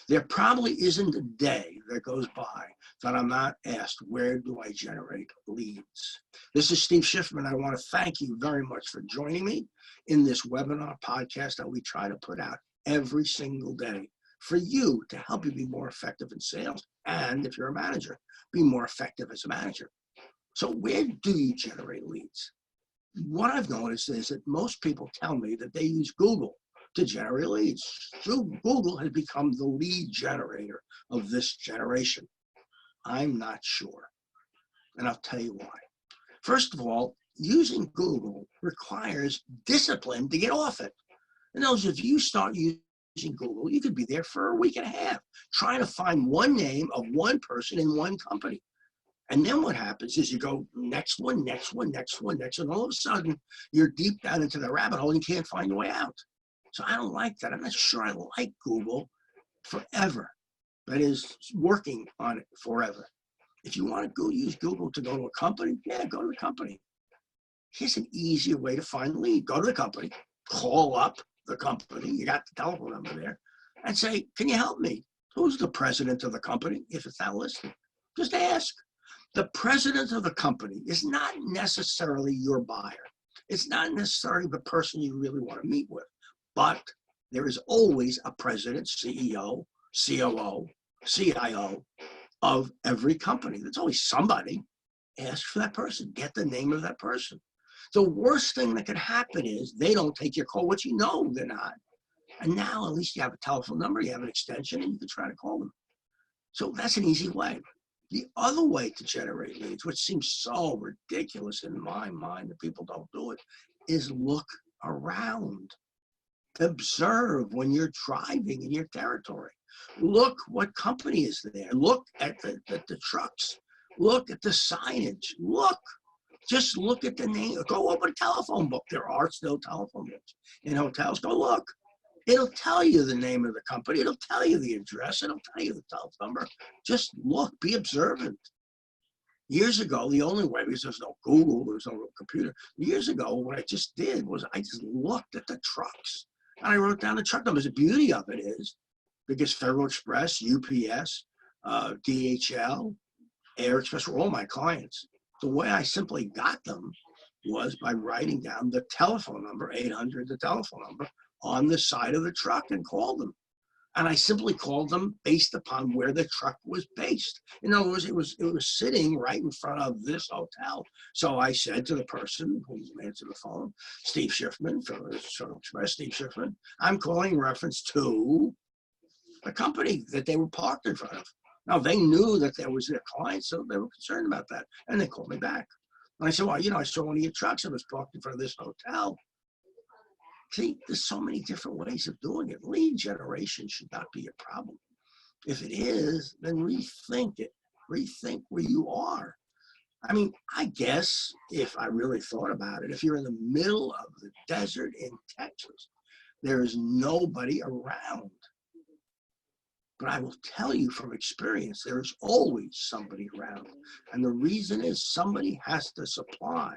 There probably isn't a day that goes by that I'm not asked, where do I generate leads? This is Steve Schiffman. I want to thank you very much for joining me in this webinar podcast that we try to put out every single day for you to help you be more effective in sales. And if you're a manager, be more effective as a manager. So where do you generate leads? What I've noticed is that most people tell me that they use Google to generate leads. Google has become the lead generator of this generation. I'm not sure, and I'll tell you why. First of all, using Google requires discipline to get off it. In other words, if you start using Google, you could be there for a week and a half trying to find one name of one person in one company. And then what happens is you go next one, next one, next one, next one. All of a sudden, you're deep down into the rabbit hole and you can't find your way out. So I don't like that. I'm not sure I like Google forever. That is, working on it forever. If you want to go use Google to go to a company, yeah, go to the company. Here's an easier way to find the lead. Go to the company, call up the company. You got the telephone number there, and say, can you help me? Who's the president of the company? If it's not listed, just ask. The president of the company is not necessarily your buyer. It's not necessarily the person you really want to meet with, but there is always a president, CEO, COO, CIO of every company. There's always somebody. Ask for that person. Get the name of that person. The worst thing that could happen is they don't take your call, which you know they're not. And now at least you have a telephone number, you have an extension, and you can try to call them. So that's an easy way. The other way to generate leads, which seems so ridiculous in my mind that people don't do it, is look around. Observe when you're driving in your territory. Look what company is there. Look at the trucks. Look at the signage. Just look at the name. Go open a telephone book. There are still telephone books in hotels. Go look. It'll tell you the name of the company. It'll tell you the address. It'll tell you the telephone number. Just look, be observant. Years ago, the only way, because there's no Google, there's no computer. Years ago, what I just did was I just looked at the trucks and I wrote down the truck numbers. The beauty of it is, because Federal Express, UPS, DHL, Air Express were all my clients. The way I simply got them was by writing down the telephone number, 800, the telephone number, on the side of the truck and called them. And I simply called them based upon where the truck was based. In other words, it was sitting right in front of this hotel. So I said to the person who answered the phone, Steve Schiffman, Federal Express, Steve Schiffman, I'm calling in reference to the company that they were parked in front of. Now, they knew that there was their client, so they were concerned about that. And they called me back. And I said, well, I saw one of your trucks that was parked in front of this hotel. See, there's so many different ways of doing it. Lead generation should not be a problem. If it is, then rethink it. Rethink where you are. I mean, I guess if I really thought about it, if you're in the middle of the desert in Texas, there is nobody around. But I will tell you from experience, there is always somebody around. And the reason is somebody has to supply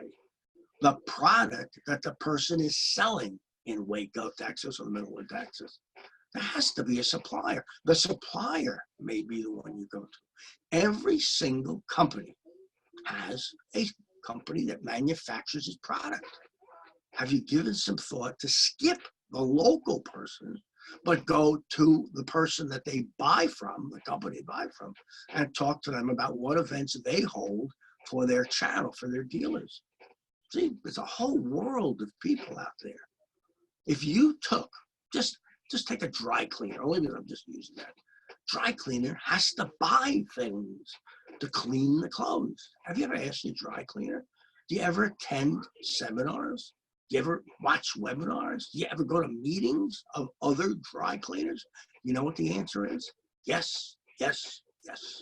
the product that the person is selling in Waco, Texas, or the middle of Texas. There has to be a supplier. The supplier may be the one you go to. Every single company has a company that manufactures its product. Have you given some thought to skip the local person, but go to the person that they buy from, the company they buy from, and talk to them about what events they hold for their channel, for their dealers? See, there's a whole world of people out there. If you took, just take a dry cleaner, only because I'm just using that. Dry cleaner has to buy things to clean the clothes. Have you ever asked your dry cleaner? Do you ever attend seminars? Do you ever watch webinars? Do you ever go to meetings of other dry cleaners? You know what the answer is? Yes, yes, yes.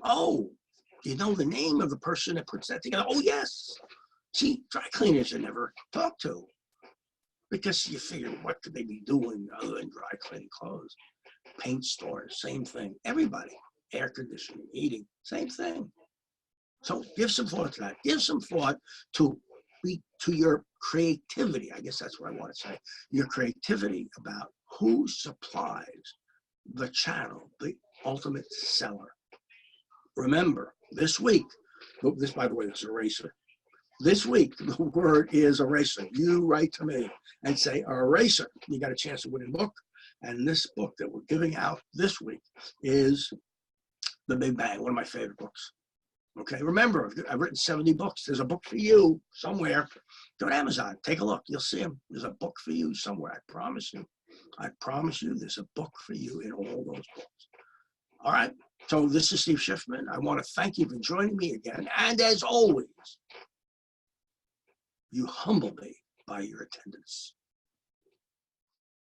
Oh, do you know the name of the person that puts that together? Oh, yes. See, dry cleaners are never talked to, because you figure, what could they be doing other than dry cleaning clothes? Paint stores, same thing. Everybody, air conditioning, heating, same thing. So give some thought to that. Give some thought to your creativity. I guess that's what I want to say. Your creativity about who supplies the channel, the ultimate seller. Remember, this week, this, by the way, is eraser. This week, the word is eraser. You write to me and say eraser. You got a chance to win a book. And this book that we're giving out this week is The Big Bang, one of my favorite books. Okay, remember, I've written 70 books. There's a book for you somewhere. Go to Amazon, take a look. You'll see them. There's a book for you somewhere. I promise you. I promise you there's a book for you in all those books. All right, so this is Steve Schiffman. I want to thank you for joining me again. And as always, you humble me by your attendance.